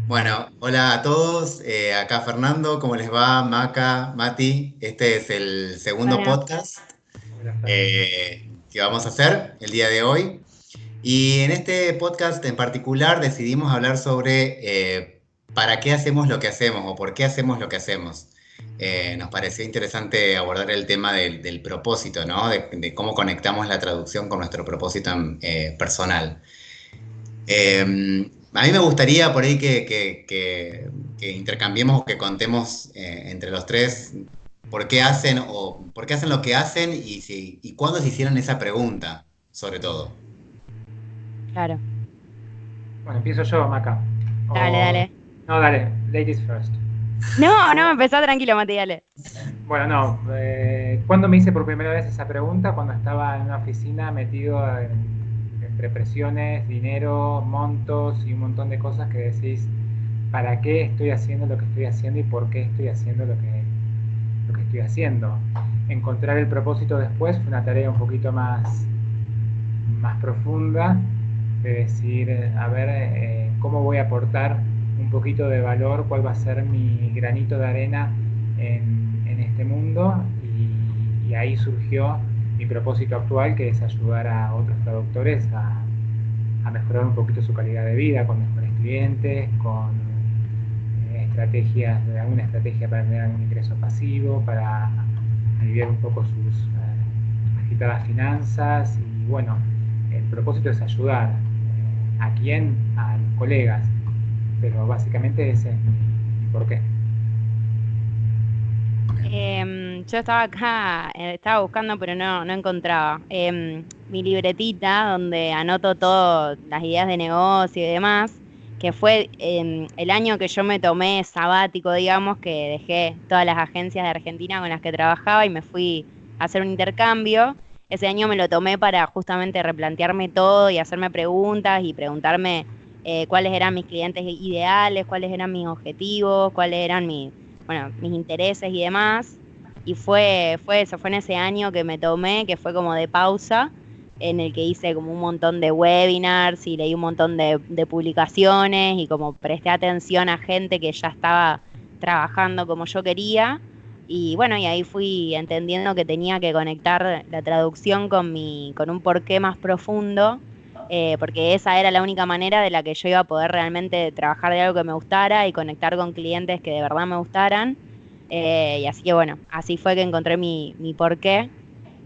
Bueno, hola a todos. Acá Fernando, ¿cómo les va? Maca, Mati. Este es el segundo Hola. podcast Hola Fernando. que vamos a hacer el día de hoy. Y en este podcast en particular decidimos hablar sobre para qué hacemos lo que hacemos o por qué hacemos lo que hacemos. Nos pareció interesante abordar el tema del propósito, ¿no? De cómo conectamos la traducción con nuestro propósito personal. A mí me gustaría por ahí que intercambiemos o que contemos entre los tres por qué hacen lo que hacen y cuándo se hicieron esa pregunta, sobre todo. Claro. Bueno, empiezo yo, Maca. Dale, O... dale. No, dale, ladies first. No, no, ¿Cómo? empezá tranquilo, Mati, dale. Bueno, no. ¿Cuándo me hice por primera vez esa pregunta? Cuando estaba en una oficina metido entre presiones, dinero, montos y un montón de cosas que decís, ¿para qué estoy haciendo lo que estoy haciendo y por qué estoy haciendo lo que estoy haciendo? Encontrar el propósito después fue una tarea un poquito más profunda, de decir, a ver, cómo voy a aportar un poquito de valor, cuál va a ser mi granito de arena en este mundo, y ahí surgió mi propósito actual, que es ayudar a otros traductores a mejorar un poquito su calidad de vida, con mejores clientes, con alguna estrategia para tener un ingreso pasivo, para aliviar un poco sus agitadas finanzas. Y bueno, el propósito es ayudar. ¿A quién? A los colegas. Pero básicamente ese es mi porqué. Yo estaba acá, estaba buscando, pero no encontraba. Mi libretita donde anoto todas las ideas de negocio y demás, que fue el año que yo me tomé sabático, digamos, que dejé todas las agencias de Argentina con las que trabajaba y me fui a hacer un intercambio. Ese año me lo tomé para justamente replantearme todo y hacerme preguntas y preguntarme cuáles eran mis clientes ideales, cuáles eran mis objetivos, cuáles eran mis intereses y demás. Y fue eso, fue en ese año que me tomé, que fue como de pausa, en el que hice como un montón de webinars y leí un montón de publicaciones y como presté atención a gente que ya estaba trabajando como yo quería. Y bueno, y ahí fui entendiendo que tenía que conectar la traducción con un porqué más profundo, porque esa era la única manera de la que yo iba a poder realmente trabajar de algo que me gustara y conectar con clientes que de verdad me gustaran. Y así que bueno, así fue que encontré mi porqué,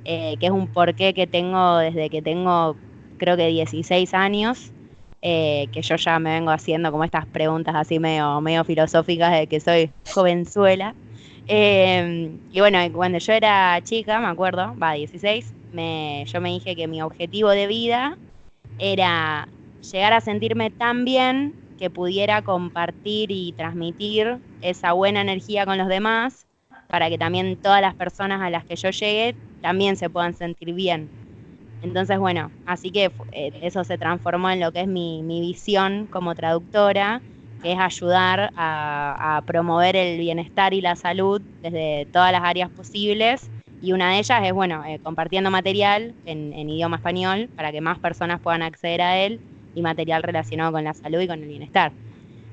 que es un porqué que tengo desde que tengo creo que 16 años, que yo ya me vengo haciendo como estas preguntas así medio filosóficas de que soy jovenzuela. Y bueno, cuando yo era chica, me acuerdo, 16, yo me dije que mi objetivo de vida era llegar a sentirme tan bien que pudiera compartir y transmitir esa buena energía con los demás para que también todas las personas a las que yo llegue también se puedan sentir bien. Entonces, bueno, así que eso se transformó en lo que es mi visión como traductora, que es ayudar a promover el bienestar y la salud desde todas las áreas posibles. Y una de ellas es, bueno, compartiendo material en idioma español para que más personas puedan acceder a él y material relacionado con la salud y con el bienestar.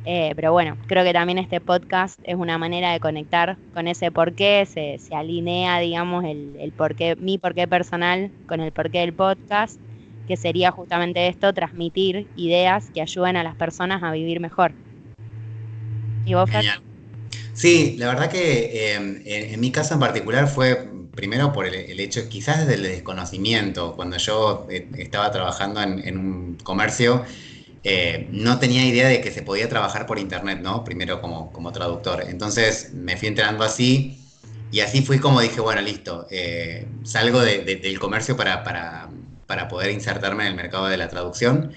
Pero bueno, creo que también este podcast es una manera de conectar con ese porqué, se alinea, digamos, el porqué, mi porqué personal con el porqué del podcast, que sería justamente esto, transmitir ideas que ayuden a las personas a vivir mejor. ¿Y vos, Fer? Genial. Sí, la verdad que en mi caso en particular fue primero por el hecho, quizás desde el desconocimiento, cuando yo estaba trabajando en un comercio, no tenía idea de que se podía trabajar por internet, ¿no? Primero como traductor. Entonces me fui enterando así y así fui como dije, bueno, listo, salgo del comercio para poder insertarme en el mercado de la traducción.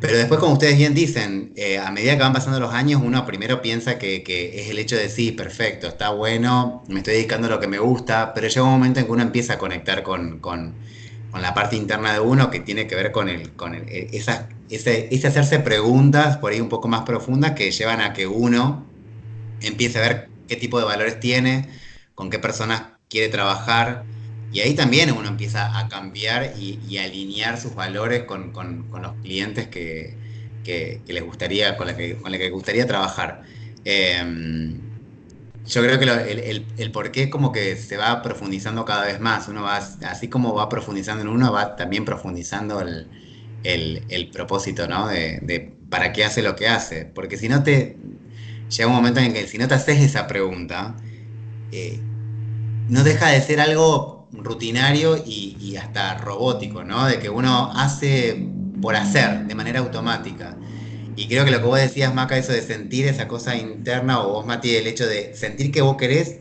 Pero después, como ustedes bien dicen, a medida que van pasando los años, uno primero piensa que es el hecho de sí, perfecto, está bueno, me estoy dedicando a lo que me gusta, pero llega un momento en que uno empieza a conectar con la parte interna de uno que tiene que ver ese hacerse preguntas por ahí un poco más profundas que llevan a que uno empiece a ver qué tipo de valores tiene, con qué personas quiere trabajar. Y ahí también uno empieza a cambiar y alinear sus valores con los clientes que les gustaría, con la que les gustaría trabajar. Yo creo que el por qué como que se va profundizando cada vez más. Uno va, así como va profundizando en uno, va también profundizando el propósito, ¿no? De para qué hace lo que hace. Porque si no llega un momento en que si no te haces esa pregunta, eh, no deja de ser algo rutinario y hasta robótico, ¿no? De que uno hace por hacer, de manera automática. Y creo que lo que vos decías, Maca, eso de sentir esa cosa interna, o vos, Mati, el hecho de sentir que vos querés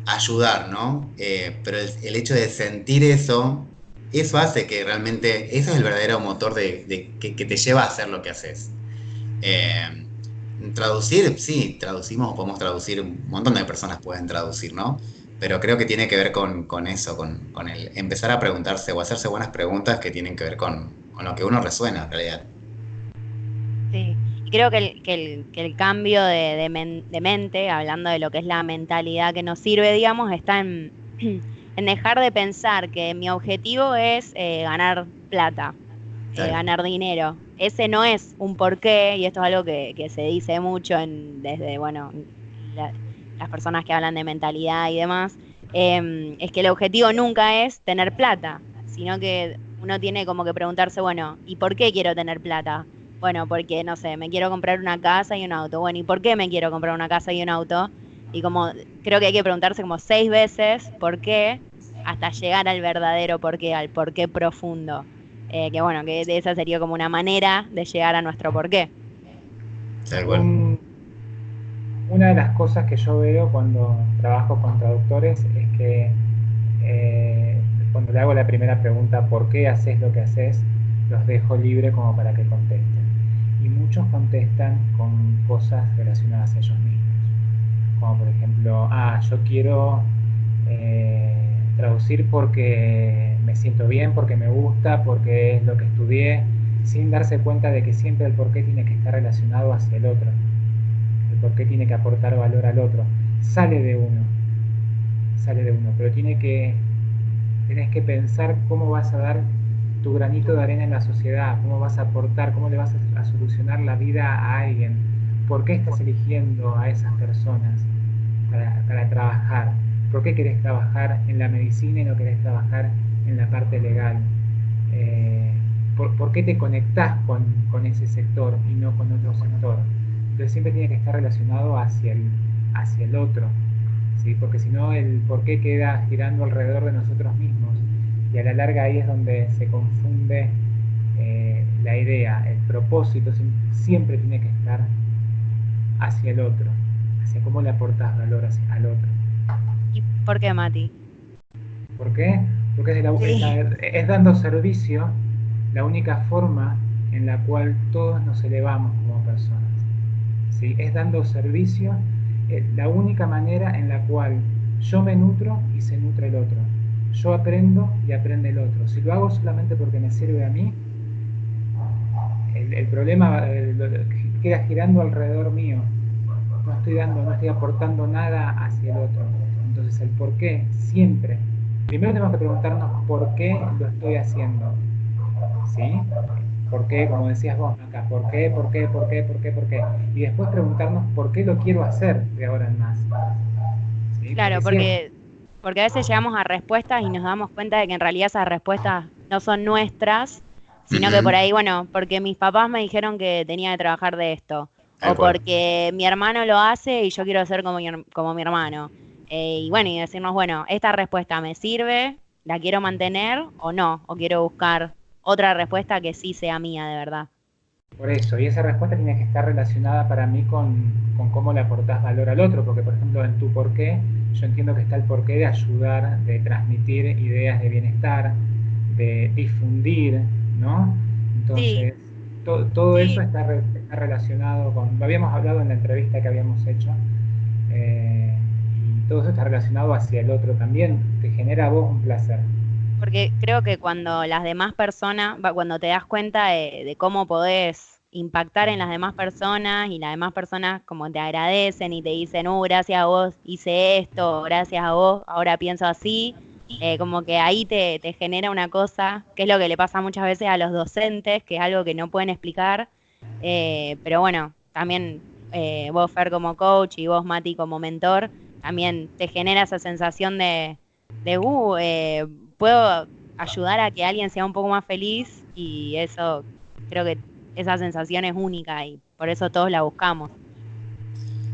ayudar, ¿no? Pero el hecho de sentir eso hace que realmente, eso es el verdadero motor que te lleva a hacer lo que haces. Eh, Traducir, sí, traducimos, podemos traducir, un montón de personas pueden traducir, ¿no? Pero creo que tiene que ver con eso, con el empezar a preguntarse o hacerse buenas preguntas que tienen que ver con lo que uno resuena en realidad. Sí, y creo que el cambio de mente, hablando de lo que es la mentalidad que nos sirve, digamos, está en dejar de pensar que mi objetivo es ganar plata, Tal cual. ganar dinero. Ese no es un porqué, y esto es algo que se dice mucho desde, bueno, la- las personas que hablan de mentalidad y demás, es que el objetivo nunca es tener plata, sino que uno tiene como que preguntarse, bueno, ¿y por qué quiero tener plata? Bueno, porque, no sé, me quiero comprar una casa y un auto. Bueno, ¿y por qué me quiero comprar una casa y un auto? Y como creo que hay que preguntarse como 6 veces por qué, hasta llegar al verdadero por qué, al por qué profundo. Que bueno, que de esa sería como una manera de llegar a nuestro porqué. Tal cual. Un- una de las cosas que yo veo cuando trabajo con traductores es que eh, cuando le hago la primera pregunta, ¿por qué haces lo que haces? Los dejo libre como para que contesten. Y muchos contestan con cosas relacionadas a ellos mismos. Como por ejemplo, yo quiero traducir porque me siento bien, porque me gusta, porque es lo que estudié, sin darse cuenta de que siempre el porqué tiene que estar relacionado hacia el otro, el porqué tiene que aportar valor al otro. Sale de uno, sale de uno, pero tenés que pensar cómo vas a dar tu granito de arena en la sociedad, cómo vas a aportar, cómo le vas a solucionar la vida a alguien, por qué estás eligiendo a esas personas para trabajar, por qué querés trabajar en la medicina y no querés trabajar en la parte legal, eh, por qué te conectás con ese sector y no con otro sector. Entonces siempre tiene que estar relacionado hacia el otro, ¿sí? Porque si no el por qué queda girando alrededor de nosotros mismos y a la larga ahí es donde se confunde la idea, el propósito siempre tiene que estar hacia el otro, hacia cómo le aportas valor al otro. ¿Y por qué, Mati? ¿Por qué? Porque Sí. es dando servicio la única forma en la cual todos nos elevamos como personas. ¿Sí? Es dando servicio la única manera en la cual yo me nutro y se nutre el otro. Yo aprendo y aprende el otro. Si lo hago solamente porque me sirve a mí, el problema queda girando alrededor mío. No estoy aportando nada hacia el otro. Entonces el por qué siempre. Primero tenemos que preguntarnos por qué lo estoy haciendo. ¿Sí? ¿Por qué? Como decías vos acá, ¿por qué? ¿Por qué? ¿Por qué? ¿Por qué? ¿Por qué? Y después preguntarnos por qué lo quiero hacer de ahora en más. ¿Sí? Porque Claro, siempre. porque a veces llegamos a respuestas y nos damos cuenta de que en realidad esas respuestas no son nuestras, sino que por Ujú. ahí, bueno, porque mis papás me dijeron que tenía que trabajar de esto, Tal o cual. porque mi hermano lo hace y yo quiero ser como mi hermano. Y bueno, y decirnos, bueno, esta respuesta me sirve, la quiero mantener o no, o quiero buscar otra respuesta que sí sea mía de verdad. Por eso, y esa respuesta tiene que estar relacionada para mí con cómo le aportás valor al otro, porque por ejemplo en tu porqué, yo entiendo que está el porqué de ayudar, de transmitir ideas de bienestar, de difundir, ¿no? Sí, Entonces, todo eso sí. está relacionado con, lo habíamos hablado en la entrevista que habíamos hecho, y todo eso está relacionado hacia el otro también, te genera a vos un placer. Porque creo que cuando las demás personas, cuando te das cuenta de cómo podés impactar en las demás personas y las demás personas como te agradecen y te dicen, gracias a vos hice esto, gracias a vos ahora pienso así, como que ahí te genera una cosa, que es lo que le pasa muchas veces a los docentes, que es algo que no pueden explicar, Pero bueno, también vos, Fer, como coach y vos, Mati, como mentor, también te genera esa sensación de puedo ayudar a que alguien sea un poco más feliz y eso, creo que esa sensación es única y por eso todos la buscamos.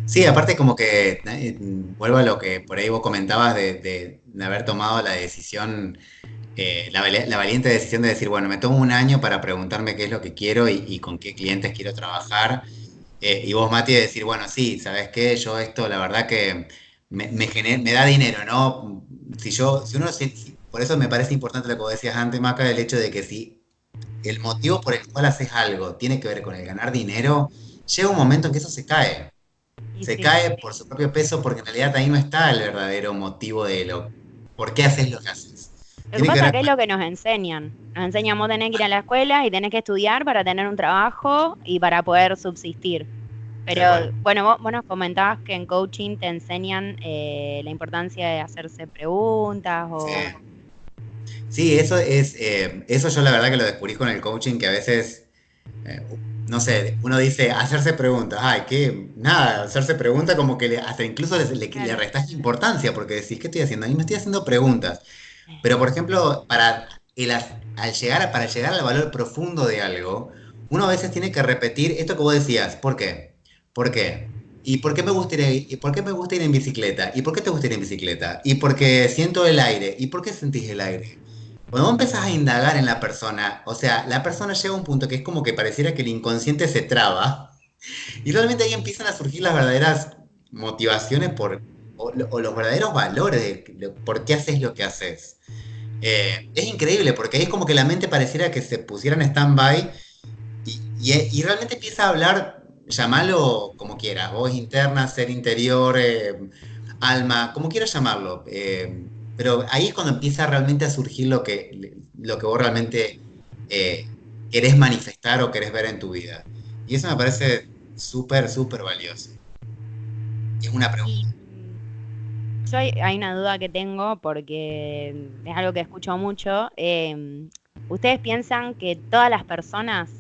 Sí, aparte como que vuelvo a lo que por ahí vos comentabas de haber tomado la decisión, la valiente decisión de decir, bueno, me tomo un año para preguntarme qué es lo que quiero y con qué clientes quiero trabajar. Y vos, Mati, de decir, bueno, sí, ¿sabes qué? Yo esto, la verdad que me da dinero, ¿no? Si uno, por eso me parece importante lo que vos decías antes, Maca, el hecho de que si el motivo por el cual haces algo tiene que ver con el ganar dinero, llega un momento en que eso se cae. Y Se sí. cae por su propio peso porque en realidad ahí no está el verdadero motivo de por qué haces lo que haces. Lo que Tiene que pasa ver que es lo que nos enseñan. Nos enseñan vos tenés que ir a la escuela y tenés que estudiar para tener un trabajo y para poder subsistir. Pero tal cual. bueno, vos nos comentabas que en coaching te enseñan la importancia de hacerse preguntas Sí. o... Sí, eso yo la verdad que lo descubrí con el coaching, que a veces, eh, no sé, uno dice hacerse preguntas, ay, que nada, hacerse preguntas como que hasta incluso le Claro. restás importancia, porque decís, ¿qué estoy haciendo? Y me estoy haciendo preguntas. Pero, por ejemplo, para llegar al valor profundo de algo, uno a veces tiene que repetir esto que vos decías. ¿Por qué? ¿Por qué? ¿Y por qué me gusta y por qué me gusta ir en bicicleta? ¿Y por qué te gusta ir en bicicleta? ¿Y porque siento el aire? ¿Y por qué sentís el aire? Cuando vos empezás a indagar en la persona, o sea, la persona llega a un punto que es como que pareciera que el inconsciente se traba y realmente ahí empiezan a surgir las verdaderas motivaciones o los verdaderos valores de por qué haces lo que haces. Es increíble porque ahí es como que la mente pareciera que se pusiera en stand-by y realmente empieza a hablar, llamalo como quieras, voz interna, ser interior, alma, como quieras llamarlo. Pero ahí es cuando empieza realmente a surgir lo que vos realmente eh, querés manifestar o querés ver en tu vida. Y eso me parece súper, súper valioso. Y es una Y pregunta. hay una duda que tengo porque es algo que escucho mucho. ¿Ustedes piensan que todas las personas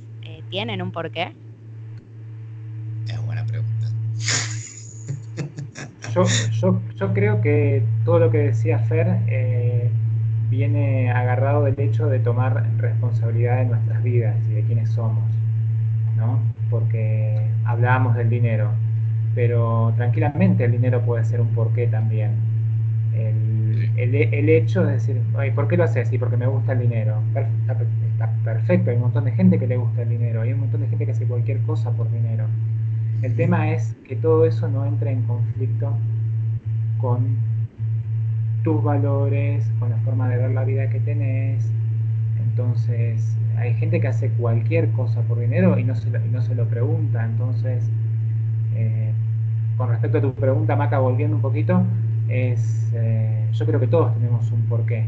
tienen un porqué? Es buena pregunta. Yo creo que todo lo que decía Fer viene agarrado del hecho de tomar responsabilidad de nuestras vidas y de quiénes somos, ¿no? Porque hablábamos del dinero, pero tranquilamente el dinero puede ser un porqué también. El hecho de decir, "Ay, ¿por qué lo haces? Sí, porque me gusta el dinero. Está perfecto, hay un montón de gente que le gusta el dinero, hay un montón de gente que hace cualquier cosa por dinero. El Ujú. tema es que todo eso no entre en conflicto con tus valores, con la forma de ver la vida que tenés. Entonces, hay gente que hace cualquier cosa por dinero y no se lo pregunta. Entonces, eh, con respecto a tu pregunta, Maca, volviendo un poquito, yo creo que todos tenemos un porqué.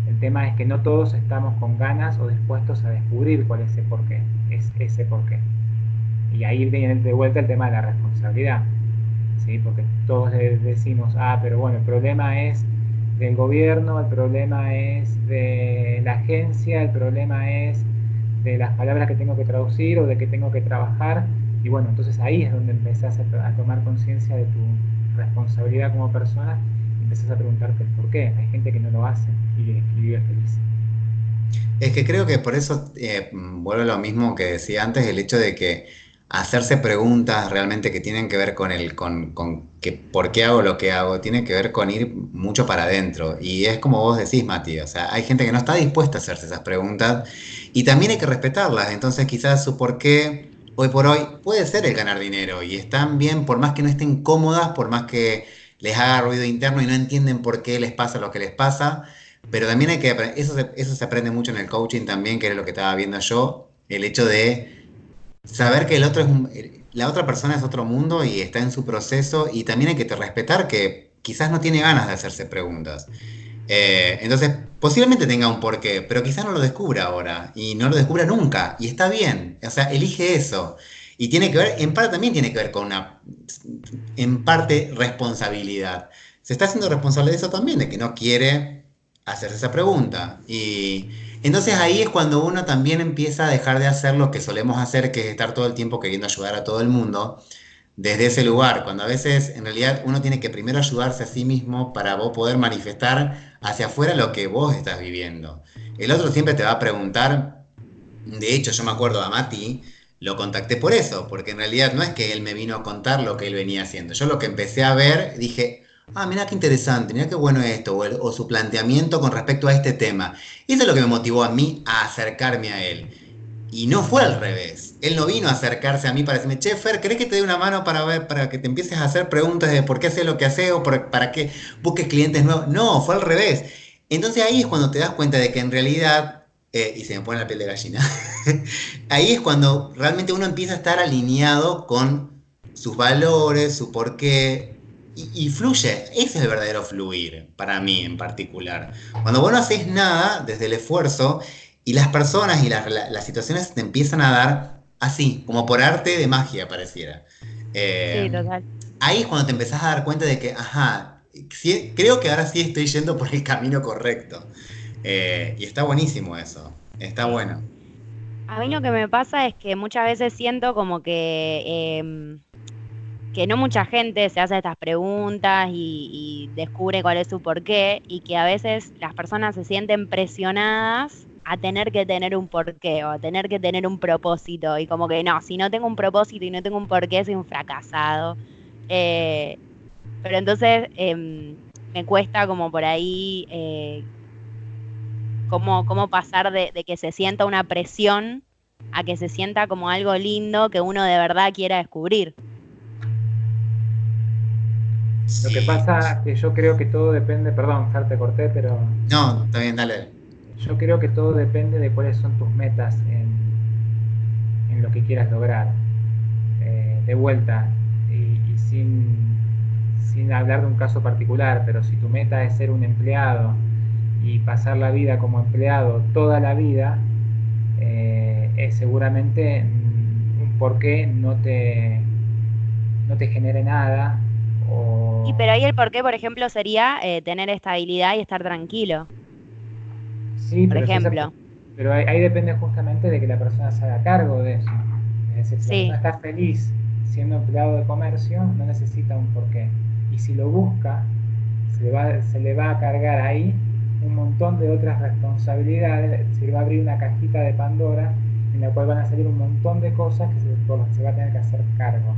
El tema es que no todos estamos con ganas o dispuestos a descubrir cuál es ese porqué. Y ahí viene de vuelta el tema de la responsabilidad, ¿sí? Porque todos decimos, pero bueno, el problema es del gobierno, el problema es de la agencia, el problema es de las palabras que tengo que traducir o de que tengo que trabajar. Y bueno, entonces ahí es donde empezás a tomar conciencia de tu responsabilidad como persona y empezás a preguntarte el por qué. Hay gente que no lo hace y vive feliz. Es que creo que por eso vuelvo a lo mismo que decía antes, el hecho de que hacerse preguntas realmente que tienen que ver con que por qué hago lo que hago, tiene que ver con ir mucho para adentro. Y es como vos decís, Mati, o sea, hay gente que no está dispuesta a hacerse esas preguntas y también hay que respetarlas. Entonces quizás su por qué hoy por hoy puede ser el ganar dinero y están bien por más que no estén cómodas, por más que les haga ruido interno y no entienden por qué les pasa lo que les pasa. Pero también hay que eso se aprende mucho en el coaching también, que era lo que estaba viendo yo, el hecho de saber que el otro la otra persona es otro mundo y está en su proceso y también hay que respetar que quizás no tiene ganas de hacerse preguntas. Entonces, posiblemente tenga un porqué, pero quizás no lo descubra ahora y no lo descubra nunca y está bien, o sea, elige eso. Y tiene que ver, en parte también tiene que ver con en parte, responsabilidad. Se está haciendo responsable de eso también, de que no quiere hacerse esa pregunta. Entonces ahí es cuando uno también empieza a dejar de hacer lo que solemos hacer, que es estar todo el tiempo queriendo ayudar a todo el mundo desde ese lugar, cuando a veces en realidad uno tiene que primero ayudarse a sí mismo para vos poder manifestar hacia afuera lo que vos estás viviendo. El otro siempre te va a preguntar, de hecho yo me acuerdo a Mati, lo contacté por eso, porque en realidad no es que él me vino a contar lo que él venía haciendo, yo lo que empecé a ver dije, ah, mira qué interesante, mira qué bueno esto, o su planteamiento con respecto a este tema. Y eso es lo que me motivó a mí a acercarme a él. Y no fue al revés. Él no vino a acercarse a mí para decirme, che, Fer, ¿querés que te dé una mano para ver, para que te empieces a hacer preguntas de por qué haces lo que haces o para qué busques clientes nuevos? No, fue al revés. Entonces ahí es cuando te das cuenta de que en realidad, y se me pone la piel de gallina, ahí es cuando realmente uno empieza a estar alineado con sus valores, su porqué, y fluye. Ese es el verdadero fluir, para mí en particular. Cuando vos no haces nada desde el esfuerzo, y las personas y las situaciones te empiezan a dar así, como por arte de magia pareciera. Sí, Eh, total. Ahí es cuando te empezás a dar cuenta de que, ajá, sí, creo que ahora sí estoy yendo por el camino correcto. Y está buenísimo eso, está Sí. bueno. A mí lo que me pasa es que muchas veces siento como que no mucha gente se hace estas preguntas y descubre cuál es su porqué y que a veces las personas se sienten presionadas a tener que tener un porqué o a tener que tener un propósito y como que no, si no tengo un propósito y no tengo un porqué soy un fracasado. Eh, pero entonces me cuesta como por ahí cómo pasar de que se sienta una presión a que se sienta como algo lindo que uno de verdad quiera descubrir. Lo que Sí. pasa es que yo creo que todo depende, perdón, Fer, te corté, pero No, está bien, dale. yo creo que todo depende de cuáles son tus metas en lo que quieras lograr. De vuelta, y sin hablar de un caso particular, pero si tu meta es ser un empleado y pasar la vida como empleado toda la vida, es seguramente un porqué no te genere nada. Y O pero ahí el porqué, por ejemplo, sería tener estabilidad y estar tranquilo, sí, por ejemplo. pero ahí depende justamente de que la persona se haga cargo de eso. Es decir, si la persona Sí. está feliz siendo empleado de comercio, no necesita un porqué. Y si lo busca, se le va a cargar ahí un montón de otras responsabilidades, se va a abrir una cajita de Pandora en la cual van a salir un montón de cosas por las que se va a tener que hacer cargo.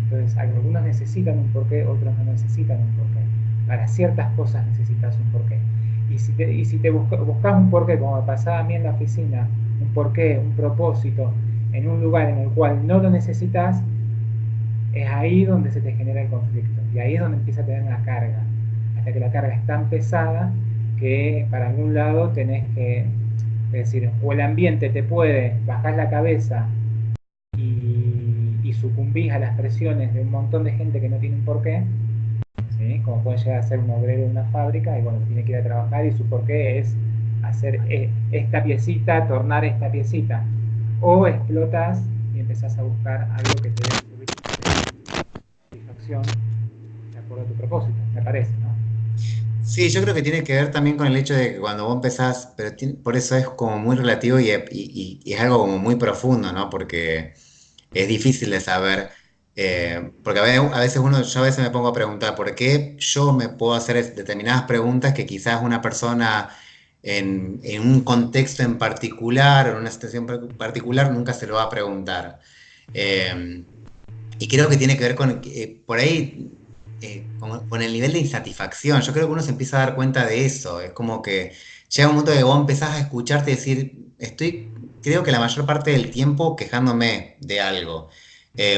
Entonces, algunos necesitan un porqué, otros no necesitan un porqué. Para ciertas cosas necesitas un porqué. Y si te buscas un porqué, como me pasaba a mí en la oficina, un porqué, un propósito, en un lugar en el cual no lo necesitas, es ahí donde se te genera el conflicto. Y ahí es donde empieza a tener una carga. Hasta que la carga es tan pesada que para algún lado tenés que, es decir, o el ambiente te puede bajar la cabeza y sucumbís a las presiones de un montón de gente que no tiene un porqué, ¿sí? Como puede llegar a ser un obrero de una fábrica y bueno, tiene que ir a trabajar y su porqué es hacer esta piecita, tornar esta piecita. O explotas y empezás a buscar algo que te dé satisfacción de acuerdo a tu propósito, me parece, ¿no? Sí, yo creo que tiene que ver también con el hecho de que cuando vos empezás, pero por eso es como muy relativo y es algo como muy profundo, ¿no? Porque es difícil de saber, porque a veces yo a veces me pongo a preguntar por qué yo me puedo hacer determinadas preguntas que quizás una persona en un contexto en particular o en una situación particular nunca se lo va a preguntar. Eh, y creo que tiene que ver con, por ahí, con el nivel de insatisfacción. Yo creo que uno se empieza a dar cuenta de eso. Es como que llega un momento que vos empezás a escucharte y decir, creo que la mayor parte del tiempo quejándome de algo,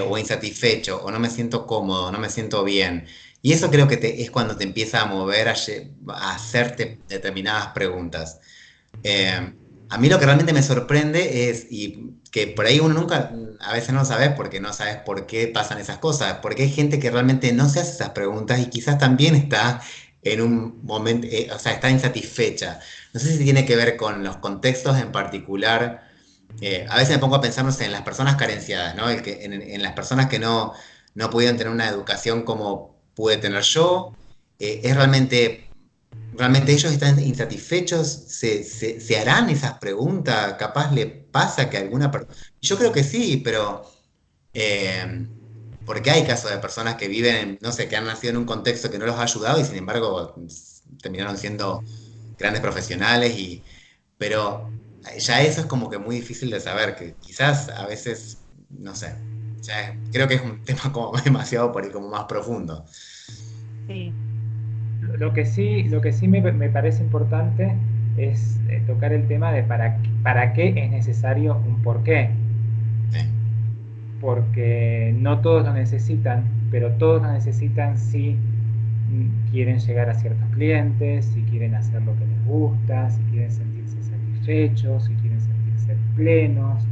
o insatisfecho, o no me siento cómodo, no me siento bien. Y eso creo que es cuando te empieza a mover a hacerte determinadas preguntas. Eh, a mí lo que realmente me sorprende es, y que por ahí uno nunca, a veces no sabes porque no sabes por qué pasan esas cosas, porque hay gente que realmente no se hace esas preguntas y quizás también está en un momento, o sea, está insatisfecha. No sé si tiene que ver con los contextos en particular. A veces me pongo a pensar, no sé, en las personas carenciadas, ¿no? En las personas que no pudieron tener una educación como pude tener yo. Es realmente ¿Realmente ellos están insatisfechos? ¿Se harán esas preguntas? ¿Capaz le pasa que alguna persona... Yo creo que sí, pero... eh, porque hay casos de personas que viven, no sé, que han nacido en un contexto que no los ha ayudado y sin embargo terminaron siendo grandes profesionales pero ya eso es como que muy difícil de saber, que quizás a veces, no sé, creo que es un tema como demasiado por ahí como más profundo. Sí, Lo que sí me parece importante es tocar el tema de para qué es necesario un porqué. Sí, Porque no todos lo necesitan, pero todos lo necesitan si quieren llegar a ciertos clientes, si quieren hacer lo que les gusta, si quieren sentirse satisfechos, si quieren sentirse plenos,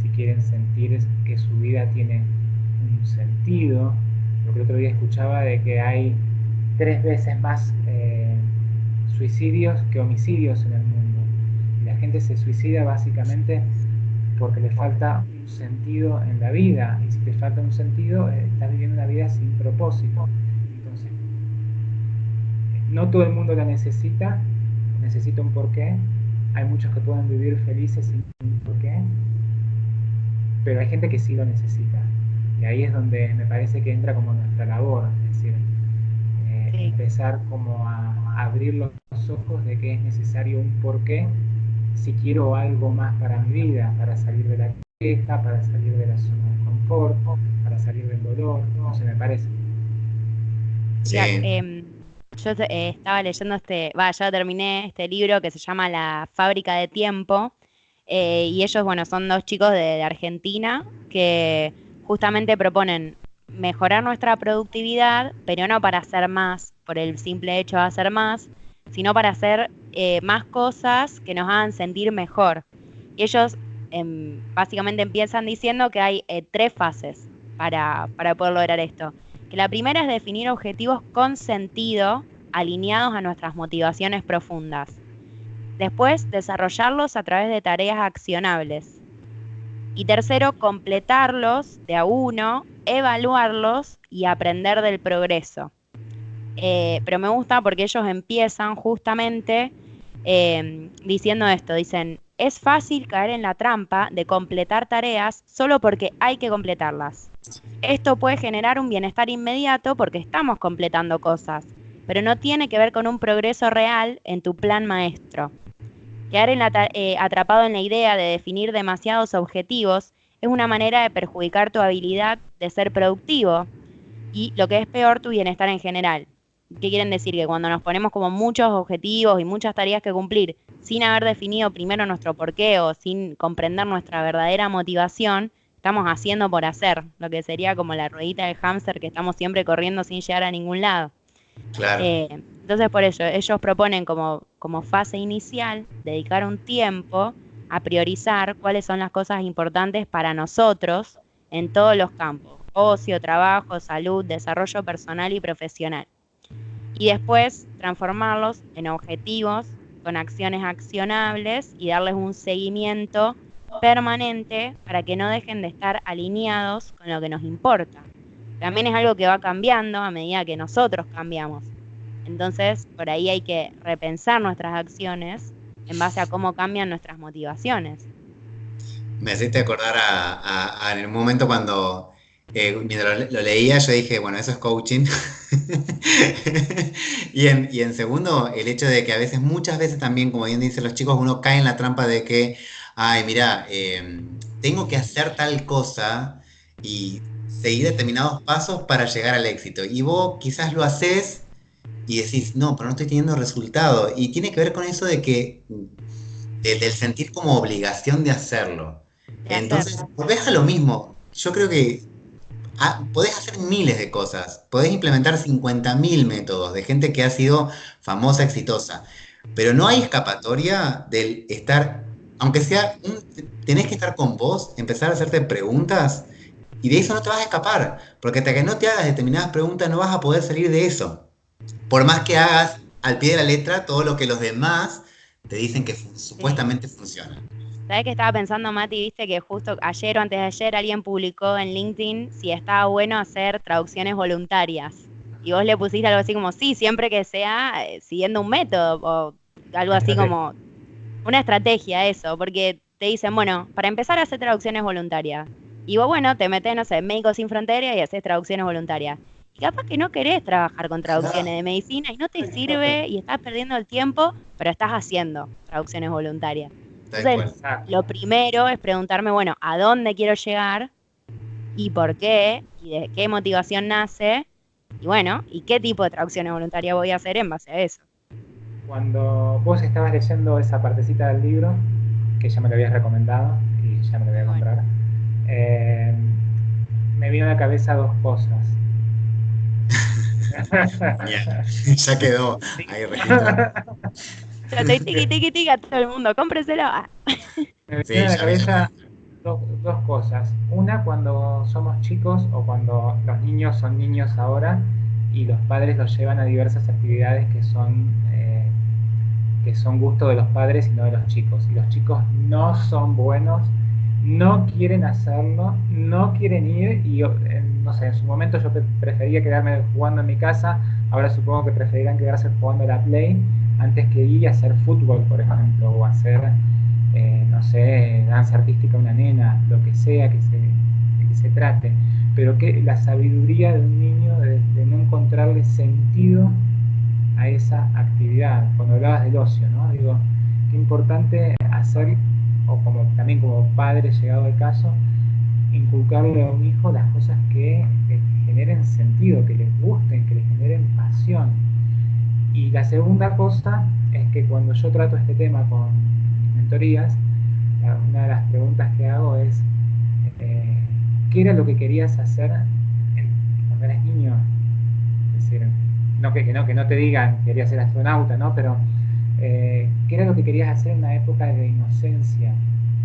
si quieren sentir que su vida tiene un sentido. Lo que el otro día escuchaba de que hay 3 veces más suicidios que homicidios en el mundo. Y la gente se suicida básicamente porque le falta un sentido en la vida. Y si te falta un sentido, estás viviendo una vida sin propósito. Entonces, no todo el mundo la necesita un porqué. Hay muchos que pueden vivir felices sin un porqué, pero hay gente que sí lo necesita. Y ahí es donde me parece que entra como nuestra labor, es decir, sí. empezar como a abrir los ojos de que es necesario un porqué si quiero algo más para mi vida, para salir de la queja, para salir de la zona de confort, para salir del dolor, no sé, me parece. Mira, sí, yo estaba leyendo ya terminé este libro que se llama La fábrica de tiempo, y ellos, bueno, son dos chicos de Argentina que justamente proponen mejorar nuestra productividad, pero no para hacer más por el simple hecho de hacer más, sino para hacer más cosas que nos hagan sentir mejor. Y ellos básicamente empiezan diciendo que hay 3 fases para poder lograr esto. Que la primera es definir objetivos con sentido, alineados a nuestras motivaciones profundas. Después, desarrollarlos a través de tareas accionables. Y tercero, completarlos de a uno, evaluarlos y aprender del progreso. Pero me gusta porque ellos empiezan justamente diciendo esto, dicen, es fácil caer en la trampa de completar tareas solo porque hay que completarlas. Esto puede generar un bienestar inmediato porque estamos completando cosas, pero no tiene que ver con un progreso real en tu plan maestro. Quedar atrapado en la idea de definir demasiados objetivos es una manera de perjudicar tu habilidad de ser productivo y, lo que es peor, tu bienestar en general. ¿Qué quieren decir? Que cuando nos ponemos como muchos objetivos y muchas tareas que cumplir sin haber definido primero nuestro porqué o sin comprender nuestra verdadera motivación, estamos haciendo por hacer, lo que sería como la ruedita del hámster que estamos siempre corriendo sin llegar a ningún lado. claro. Entonces, por ello, ellos proponen como fase inicial dedicar un tiempo a priorizar cuáles son las cosas importantes para nosotros en todos los campos: ocio, trabajo, salud, desarrollo personal y profesional. Y después transformarlos en objetivos con acciones accionables y darles un seguimiento permanente para que no dejen de estar alineados con lo que nos importa. También es algo que va cambiando a medida que nosotros cambiamos. Entonces, por ahí hay que repensar nuestras acciones en base a cómo cambian nuestras motivaciones. Me hiciste acordar en el momento cuando, mientras lo leía, yo dije, bueno, eso es coaching. Y en segundo, el hecho de que a veces, muchas veces también, como bien dicen los chicos, uno cae en la trampa de que, ay, mira, tengo que hacer tal cosa y seguir determinados pasos para llegar al éxito. Y vos quizás lo haces y decís, no, pero no estoy teniendo resultado. Y tiene que ver con eso de que del sentir como obligación de hacerlo. De hacer. Entonces, volvés a lo mismo. Yo creo que podés hacer miles de cosas, podés implementar 50.000 métodos de gente que ha sido famosa, exitosa, pero no hay escapatoria del estar, aunque sea, tenés que estar con vos, empezar a hacerte preguntas y de eso no te vas a escapar, porque hasta que no te hagas determinadas preguntas no vas a poder salir de eso. Por más que hagas al pie de la letra todo lo que los demás te dicen que Sí. supuestamente funciona. ¿Sabés qué estaba pensando, Mati? Viste que justo ayer o antes de ayer alguien publicó en LinkedIn si estaba bueno hacer traducciones voluntarias. Y vos le pusiste algo así como, sí, siempre que sea siguiendo un método, o algo así como una estrategia, eso, porque te dicen, bueno, para empezar a hacer traducciones voluntarias. Y vos, bueno, te metés, no sé, Médicos Sin Fronteras y haces traducciones voluntarias. Y capaz que no querés trabajar con traducciones de medicina y no te sirve y estás perdiendo el tiempo, pero estás haciendo traducciones voluntarias. Tal Entonces, cual. lo primero es preguntarme, bueno, ¿a dónde quiero llegar? ¿Y por qué? ¿Y de qué motivación nace? Y bueno, ¿y qué tipo de traducciones voluntarias voy a hacer en base a eso? Cuando vos estabas leyendo esa partecita del libro, que ya me lo habías recomendado y ya me lo voy a Bueno, comprar, eh, me vino a la cabeza dos cosas. Genial. Ya quedó ahí registrado. ya estoy tiqui tiqui tiqui a todo el mundo, cómpreselo. Ah. Me vinieron Sí, a la ya vi, ya vi. cabeza dos cosas. Una, cuando somos chicos o cuando los niños son niños ahora y los padres los llevan a diversas actividades que son gusto de los padres y no de los chicos. Y los chicos no son buenos, no quieren hacerlo, no quieren ir y no sé, en su momento yo prefería quedarme jugando en mi casa, ahora supongo que preferirán quedarse jugando a la Play antes que ir a hacer fútbol, por ejemplo, o hacer, no sé, danza artística a una nena, lo que sea que se trate. Pero que la sabiduría de un niño de no encontrarle sentido a esa actividad. Cuando hablabas del ocio, ¿no? Digo, qué importante hacer, o como también como padre llegado al caso, inculcarle a un hijo las cosas que le generen sentido, que les gusten, que le generen pasión. Y la segunda cosa es que cuando yo trato este tema con mentorías, una de las preguntas que hago es, eh, ¿qué era lo que querías hacer cuando eras niño? Es decir, que no te digan quería ser astronauta, ¿no? Pero ¿qué era lo que querías hacer en una época de inocencia?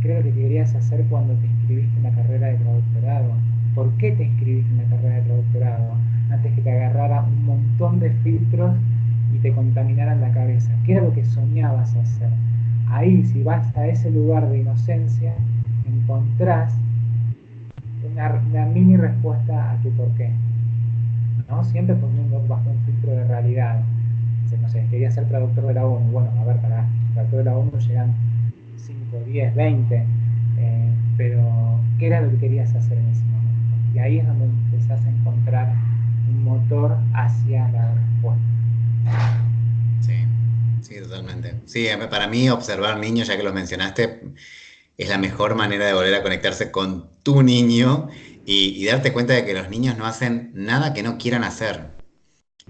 ¿Qué era lo que querías hacer cuando te inscribiste en la carrera de traductorado? ¿Por qué te inscribiste en la carrera de traductorado? Antes que te agarrara un montón de filtros y te contaminaran la cabeza. ¿Qué era lo que soñabas hacer? Ahí, si vas a ese lugar de inocencia, encontrás una mini respuesta a tu por qué. ¿No? Siempre poniendo bajo un filtro de realidad. Dice, no sé, quería ser traductor de la ONU. Bueno, a ver, para traductor de la ONU llegan 5, 10, 20. Pero, ¿qué era lo que querías hacer en ese momento? Y ahí es donde empezás a encontrar un motor hacia la respuesta. Sí, sí, totalmente. Sí, para mí observar niños, ya que los mencionaste, es la mejor manera de volver a conectarse con tu niño y darte cuenta de que los niños no hacen nada que no quieran hacer.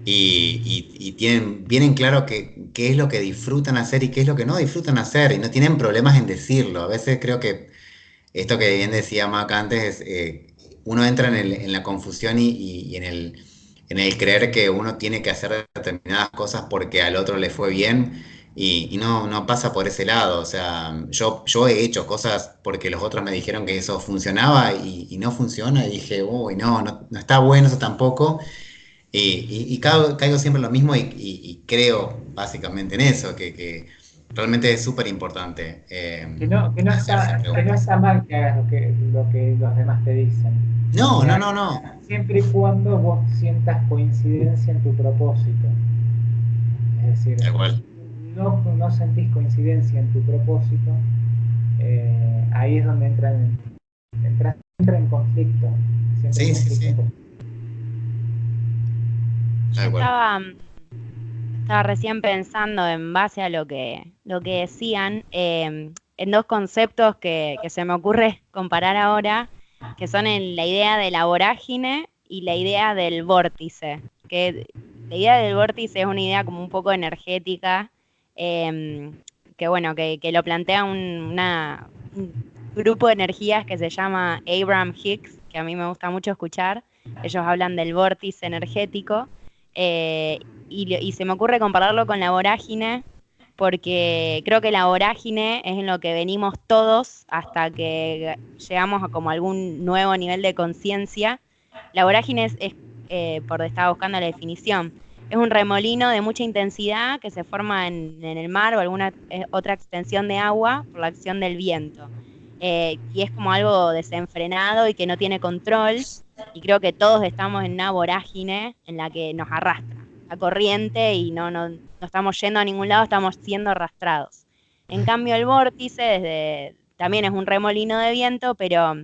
Y tienen bien en claro qué es lo que disfrutan hacer y qué es lo que no disfrutan hacer, y no tienen problemas en decirlo. A veces creo que esto que bien decía Mac antes es, uno entra en la confusión y en el creer que uno tiene que hacer determinadas cosas porque al otro le fue bien y no pasa por ese lado. O sea, yo he hecho cosas porque los otros me dijeron que eso funcionaba y no funciona y dije, uy, no está bueno eso tampoco. Y caigo siempre en lo mismo y creo básicamente en eso, que realmente es súper importante hacerse Que no preguntas. está mal que hagas lo que los demás te dicen. No, no, Eh, no, no. Siempre y cuando vos sientas coincidencia en tu propósito. Es decir, Tal cual. no sentís coincidencia en tu propósito, ahí es donde entra en conflicto, siempre en Sí, sí, conflicto. sí. Yo Tal cual. estaba recién pensando en base a lo que decían, en dos conceptos que se me ocurre comparar ahora, que son la idea de la vorágine y la idea del vórtice. Que la idea del vórtice es una idea como un poco energética, eh, que bueno, que lo plantea un grupo de energías que se llama Abraham Hicks, que a mí me gusta mucho escuchar. Ellos hablan del vórtice energético. eh, y se me ocurre compararlo con la vorágine, porque creo que la vorágine es en lo que venimos todos hasta que llegamos a como algún nuevo nivel de conciencia. La vorágine por estaba buscando la definición, es un remolino de mucha intensidad que se forma en el mar o alguna otra extensión de agua por la acción del viento. y es como algo desenfrenado y que no tiene control, y creo que todos estamos en una vorágine en la que nos arrastra la corriente y no estamos yendo a ningún lado, estamos siendo arrastrados. En cambio, el vórtice también es un remolino de viento, pero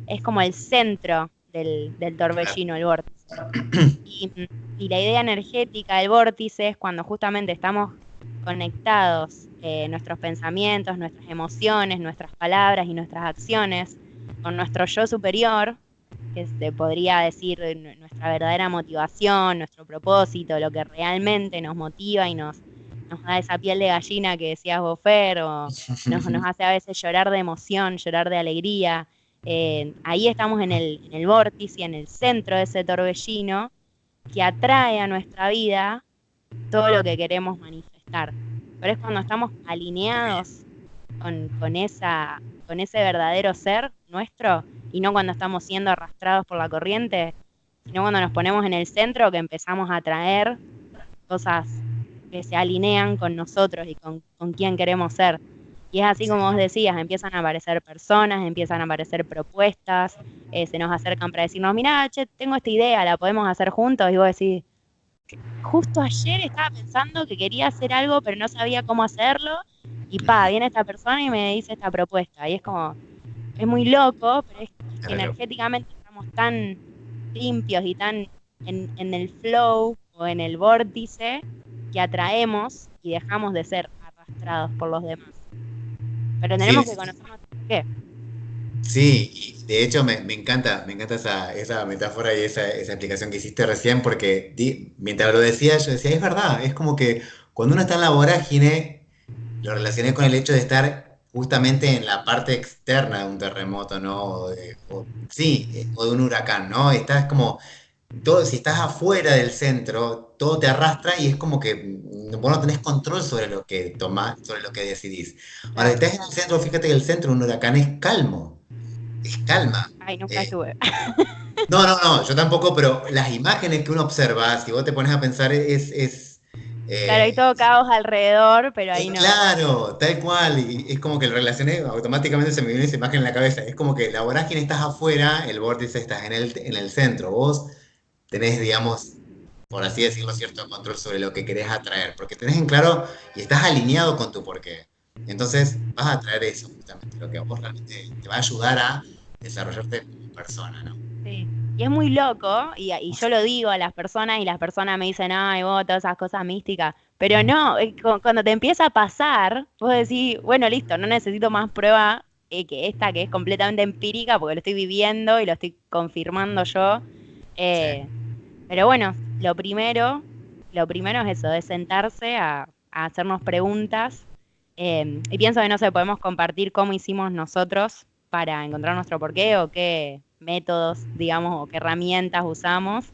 es como el centro del torbellino, el vórtice. Y, y la idea energética del vórtice es cuando justamente estamos conectados, nuestros pensamientos, nuestras emociones, nuestras palabras y nuestras acciones con nuestro yo superior, que se podría decir nuestra verdadera motivación, nuestro propósito, lo que realmente nos motiva y nos da esa piel de gallina que decías vos, Fer, o nos hace a veces llorar de emoción, llorar de alegría. Ahí estamos en el vórtice, en el centro de ese torbellino que atrae a nuestra vida todo lo que queremos manifestar. Pero es cuando estamos alineados con ese verdadero ser nuestro, y no cuando estamos siendo arrastrados por la corriente, sino cuando nos ponemos en el centro, que empezamos a atraer cosas que se alinean con nosotros y con quién queremos ser. Y es así como vos decías, empiezan a aparecer personas, empiezan a aparecer propuestas, se nos acercan para decirnos, mirá, che, tengo esta idea, la podemos hacer juntos, y vos decís, justo ayer estaba pensando que quería hacer algo, pero no sabía cómo hacerlo, y viene esta persona y me dice esta propuesta, y es como, es muy loco, pero es que energéticamente estamos tan limpios y tan en el flow o en el vórtice que atraemos y dejamos de ser arrastrados por los demás. Pero tenemos que conocernos por qué. Sí, y de hecho me encanta esa metáfora y esa explicación que hiciste recién, porque mientras lo decía, yo decía, es verdad, es como que cuando uno está en la vorágine, lo relacioné con el hecho de estar justamente en la parte externa de un terremoto, ¿no? O de un huracán, ¿no? Estás como, si estás afuera del centro, todo te arrastra y es como que vos no tenés control sobre lo que tomás, sobre lo que decidís. Ahora, si estás en el centro, fíjate que el centro de un huracán es calmo. Es calma. Ay, nunca estuve. No, yo tampoco, pero las imágenes que uno observa, si vos te pones a pensar, claro, hay todo caos alrededor, pero ahí no. claro, tal cual, y es como que lo relacioné, automáticamente se me viene esa imagen en la cabeza, es como que la vorágine estás afuera, el vórtice estás en el centro, vos tenés, digamos, por así decirlo, cierto control sobre lo que querés atraer, porque tenés en claro y estás alineado con tu porqué. Entonces vas a atraer eso, justamente, lo que a vos realmente te va a ayudar a desarrollarte como persona, ¿no? Sí. Y es muy loco, y yo lo digo a las personas, y las personas me dicen, ay, vos, todas esas cosas místicas. Pero no, cuando te empieza a pasar, vos decís, bueno, listo, no necesito más prueba que esta, que es completamente empírica, porque lo estoy viviendo y lo estoy confirmando yo. Sí. Pero bueno, lo primero es eso, es sentarse a hacernos preguntas. Y pienso que no sé, podemos compartir cómo hicimos nosotros para encontrar nuestro porqué, o qué métodos, digamos, o qué herramientas usamos.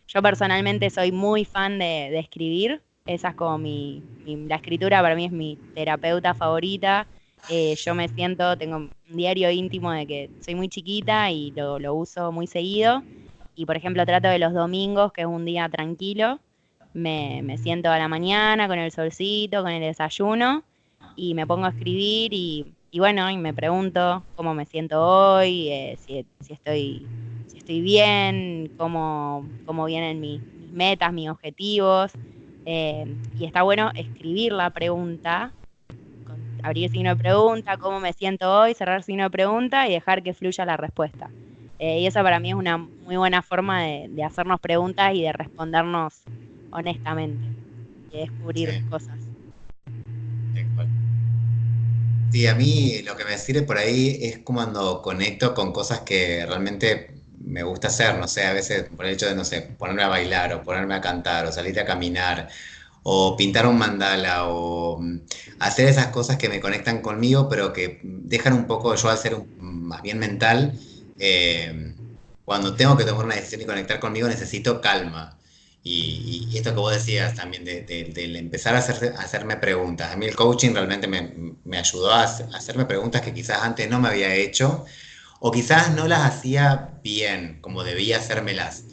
Yo personalmente soy muy fan de escribir. Esa es como la escritura para mí es mi terapeuta favorita. Yo me siento, tengo un diario íntimo de que soy muy chiquita y lo uso muy seguido. Y por ejemplo trato de los domingos, que es un día tranquilo, me siento a la mañana con el solcito, con el desayuno, y me pongo a escribir, y bueno, y me pregunto cómo me siento hoy, si estoy bien, cómo vienen mis metas, mis objetivos. Y está bueno escribir la pregunta, abrir signo de pregunta, cómo me siento hoy, cerrar signo de pregunta y dejar que fluya la respuesta. Y eso para mí es una muy buena forma de hacernos preguntas y de respondernos honestamente, y descubrir Sí, cosas. tal cual. Sí, a mí lo que me sirve por ahí es como cuando conecto con cosas que realmente me gusta hacer, no sé, a veces por el hecho de, no sé, ponerme a bailar o ponerme a cantar o salir a caminar o pintar un mandala o hacer esas cosas que me conectan conmigo, pero que dejan un poco, yo al ser más bien mental, eh, cuando tengo que tomar una decisión y conectar conmigo necesito calma. Y esto que vos decías también, del empezar a hacerme preguntas. A mí el coaching realmente me ayudó a hacerme preguntas que quizás antes no me había hecho, o quizás no las hacía bien, como debía hacérmelas.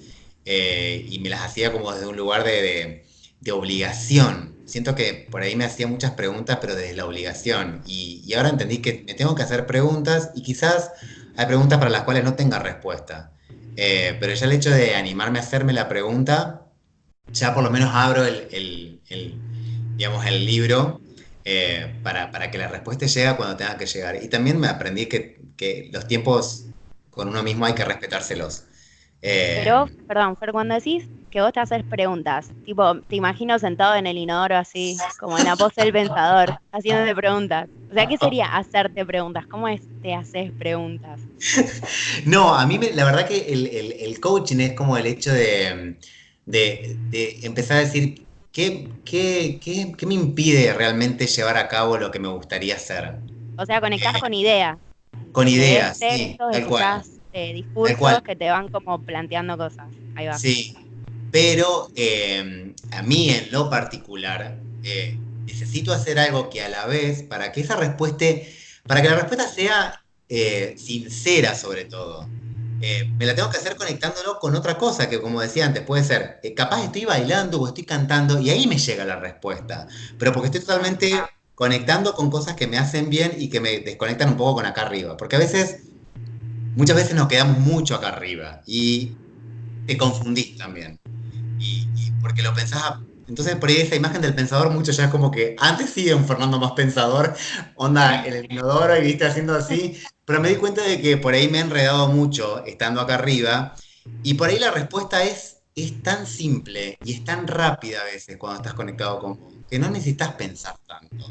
Y me las hacía como desde un lugar de obligación. siento que por ahí me hacía muchas preguntas, pero desde la obligación. Y ahora entendí que me tengo que hacer preguntas y quizás hay preguntas para las cuales no tenga respuesta. Pero ya el hecho de animarme a hacerme la pregunta, ya por lo menos abro digamos, el libro para que la respuesta llegue cuando tenga que llegar. Y también me aprendí que los tiempos con uno mismo hay que respetárselos. Pero, Eh, perdón, Fer, cuando decís que vos te haces preguntas, tipo, te imagino sentado en el inodoro así, como en la pose del pensador, haciéndote preguntas. O sea, ¿qué sería hacerte preguntas? ¿Cómo es te haces preguntas? No, a mí la verdad que el coaching es como el hecho de empezar a decir qué me impide realmente llevar a cabo lo que me gustaría hacer. O sea, conectás Eh, con ideas, con lees ideas, sí, textos, tal cual, escuchás tal discursos cual, que te van como planteando cosas. Ahí va. sí. Pero a mí en lo particular necesito hacer algo que a la vez, para que la respuesta sea sincera sobre todo, me la tengo que hacer conectándolo con otra cosa que como decía antes, puede ser, capaz estoy bailando o estoy cantando y ahí me llega la respuesta, pero porque estoy totalmente conectando con cosas que me hacen bien y que me desconectan un poco con acá arriba, porque muchas veces nos quedamos mucho acá arriba y te confundís también y porque lo pensás. Entonces, por ahí esa imagen del pensador, mucho ya es como que antes sí, un Fernando más pensador, onda en el inodoro y viste haciendo así, pero me di cuenta de que por ahí me he enredado mucho estando acá arriba y por ahí la respuesta es tan simple y es tan rápida a veces cuando estás conectado con vos, que no necesitas pensar tanto.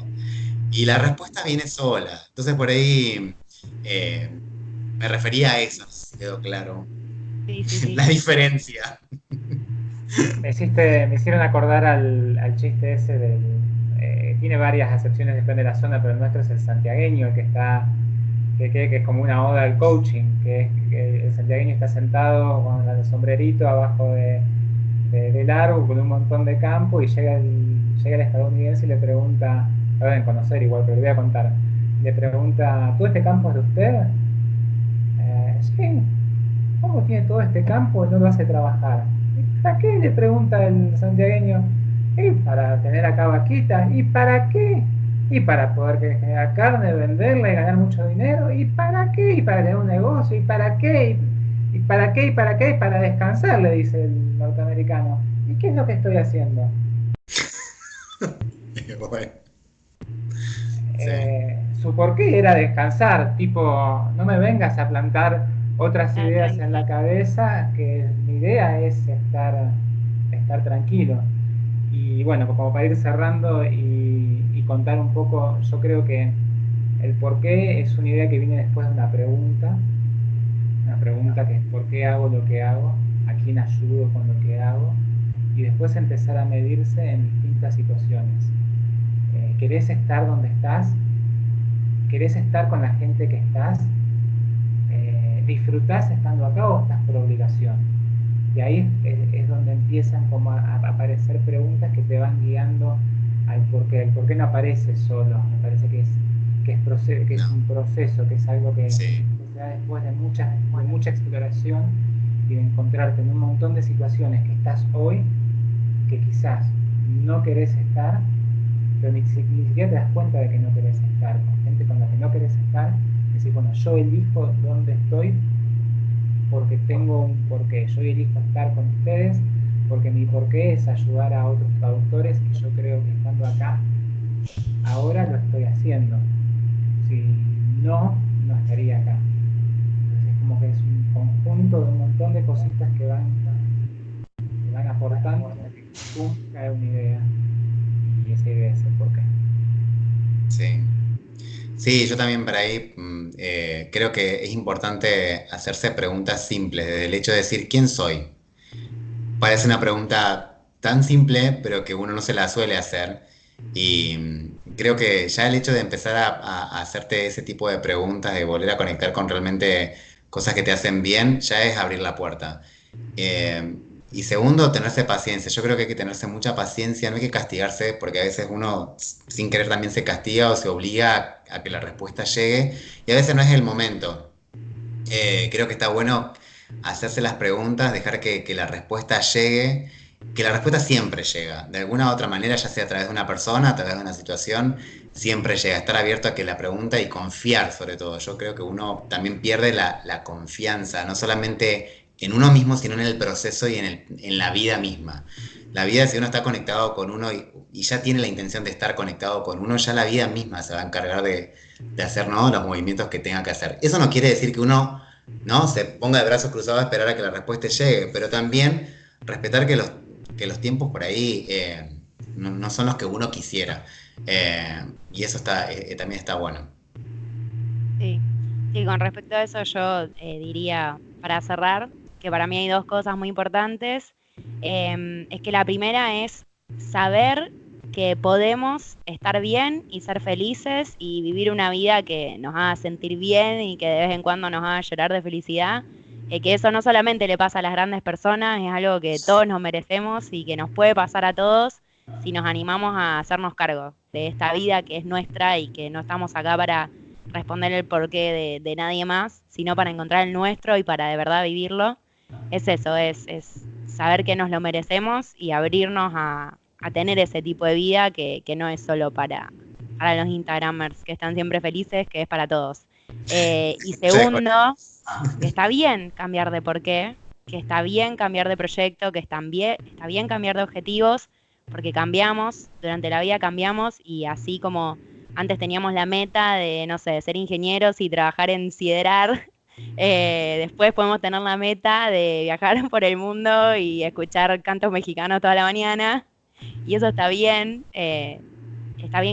Y la respuesta viene sola. Entonces, por ahí eh, me refería a eso, no sé si quedó claro Sí, sí, sí. la diferencia. Me hicieron acordar al chiste ese tiene varias acepciones, depende de la zona, pero el nuestro es el santiagueño, el que está, que es como una oda al coaching, que es que el santiagueño está sentado con el sombrerito abajo del árbol con un montón de campo y llega el estadounidense y le pregunta, lo deben conocer igual, pero le voy a contar, le pregunta, ¿todo este campo es de usted? Sí. ¿Cómo tiene todo este campo y no lo hace trabajar? ¿Y para qué? Le pregunta el santiagueño. Y para tener acá vaquitas. ¿Y para qué? Y para poder generar carne, venderla y ganar mucho dinero. ¿Y para qué? Y para tener un negocio. ¿Y para qué? ¿Y para qué? ¿Y para qué? Y para descansar, le dice el norteamericano. ¿Y qué es lo que estoy haciendo? Bueno, sí. Su porqué era descansar, tipo, no me vengas a plantar otras Ah, ideas en la tranqui. cabeza, que mi idea es estar tranquilo. Y bueno, como para ir cerrando y contar un poco, yo creo que el porqué es una idea que viene después de una pregunta que es ¿por qué hago lo que hago? ¿A quién ayudo con lo que hago? Y después empezar a medirse en distintas situaciones. ¿Querés estar donde estás? ¿Querés estar con la gente que estás? ¿Disfrutás estando acá o estás por obligación? Y ahí es donde empiezan como a aparecer preguntas que te van guiando al porqué. El porqué no aparece solo, me parece que es No, un proceso, que es algo sí, que se da después de mucha exploración y de encontrarte en un montón de situaciones que estás hoy, que quizás no querés estar, pero ni siquiera te das cuenta de que no querés estar, con gente con la que no querés estar, decir, bueno, yo elijo dónde estoy porque tengo un porqué, yo elijo estar con ustedes porque mi porqué es ayudar a otros traductores y yo creo que estando acá, ahora lo estoy haciendo. Si no, no estaría acá. Entonces es como que es un conjunto de un montón de cositas que van aportando hasta que pum, cae una idea y esa idea es el porqué. sí. Sí, yo también para ahí creo que es importante hacerse preguntas simples, desde el hecho de decir ¿quién soy? Parece una pregunta tan simple, pero que uno no se la suele hacer. Y creo que ya el hecho de empezar a hacerte ese tipo de preguntas, de volver a conectar con realmente cosas que te hacen bien, ya es abrir la puerta. Y segundo, tenerse paciencia. Yo creo que hay que tenerse mucha paciencia, no hay que castigarse, porque a veces uno sin querer también se castiga o se obliga a que la respuesta llegue, y a veces no es el momento. Creo que está bueno hacerse las preguntas, dejar que la respuesta llegue que la respuesta siempre llega, de alguna u otra manera, ya sea a través de una persona, a través de una situación, siempre llega. Estar abierto a que la pregunta y confiar sobre todo. Yo creo que uno también pierde la confianza, no solamente en uno mismo, sino en el proceso y en la vida misma. La vida, si uno está conectado con uno y ya tiene la intención de estar conectado con uno, ya la vida misma se va a encargar de hacer, ¿no?, los movimientos que tenga que hacer. Eso no quiere decir que uno, ¿no?, se ponga de brazos cruzados a esperar a que la respuesta llegue, pero también respetar que los tiempos por ahí no son los que uno quisiera. Y eso también está bueno. Sí, sí, con respecto a eso yo diría, para cerrar, que para mí hay dos cosas muy importantes. Es que la primera es saber que podemos estar bien y ser felices y vivir una vida que nos haga sentir bien y que de vez en cuando nos haga llorar de felicidad. Que eso no solamente le pasa a las grandes personas, es algo que todos nos merecemos y que nos puede pasar a todos si nos animamos a hacernos cargo de esta vida que es nuestra y que no estamos acá para responder el porqué de nadie más, sino para encontrar el nuestro y para de verdad vivirlo. Es eso, es saber que nos lo merecemos y abrirnos a tener ese tipo de vida que no es solo para los Instagramers que están siempre felices, que es para todos. Y segundo, que está bien cambiar de porqué, que está bien cambiar de proyecto, que está bien cambiar de objetivos, porque cambiamos, durante la vida cambiamos y así como antes teníamos la meta de, no sé, ser ingenieros y trabajar en siderar. Después podemos tener la meta de viajar por el mundo y escuchar cantos mexicanos toda la mañana. Y eso está bien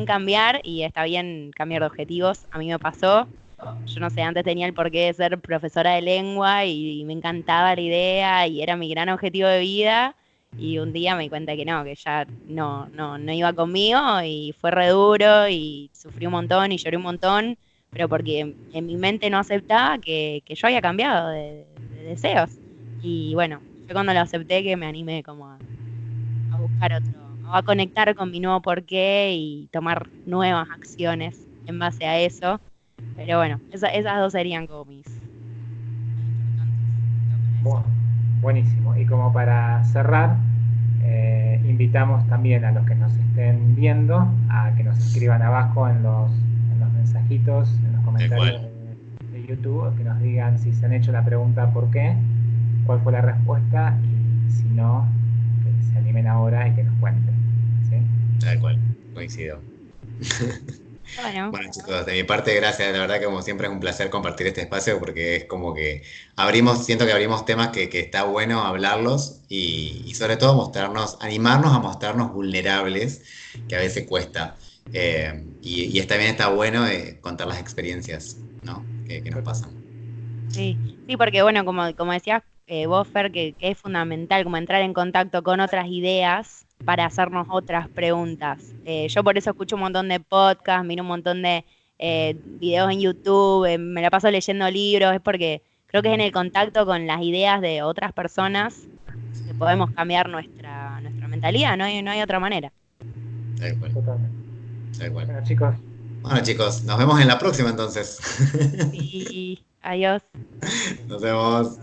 cambiar y está bien cambiar de objetivos. A mí me pasó. Yo no sé, antes tenía el porqué de ser profesora de lengua y me encantaba la idea y era mi gran objetivo de vida. Y un día me di cuenta que ya no iba conmigo y fue re duro y sufrí un montón y lloré un montón, pero porque en mi mente no aceptaba que yo había cambiado de deseos. Y bueno, yo cuando lo acepté que me animé como a buscar otro, a conectar con mi nuevo porqué y tomar nuevas acciones en base a eso. Pero bueno, esas dos serían como mis Bueno, buenísimo. Y como para cerrar, invitamos también a los que nos estén viendo a que nos escriban abajo en los mensajitos, en los comentarios de YouTube, que nos digan si se han hecho la pregunta por qué, cuál fue la respuesta y si no, que se animen ahora y que nos cuenten. ¿Sí? Tal cual, coincido. Bueno, Bueno, chicos, de mi parte, gracias. La verdad que como siempre es un placer compartir este espacio porque es como que siento que abrimos temas que está bueno hablarlos y sobre todo animarnos a mostrarnos vulnerables, que a veces cuesta. Y también está bueno contar las experiencias, ¿no?, que nos pasan. sí, sí, porque bueno, como decías vos, Fer, que es fundamental como entrar en contacto con otras ideas para hacernos otras preguntas. Yo por eso escucho un montón de podcasts, miro un montón de videos en YouTube, me la paso leyendo libros, es porque creo que es en el contacto con las ideas de otras personas que podemos cambiar nuestra mentalidad, no hay otra manera. Tal cual, Totalmente. tal cual. Bueno, chicos, Bueno, chicos, nos vemos en la próxima entonces. Y adiós. Nos vemos.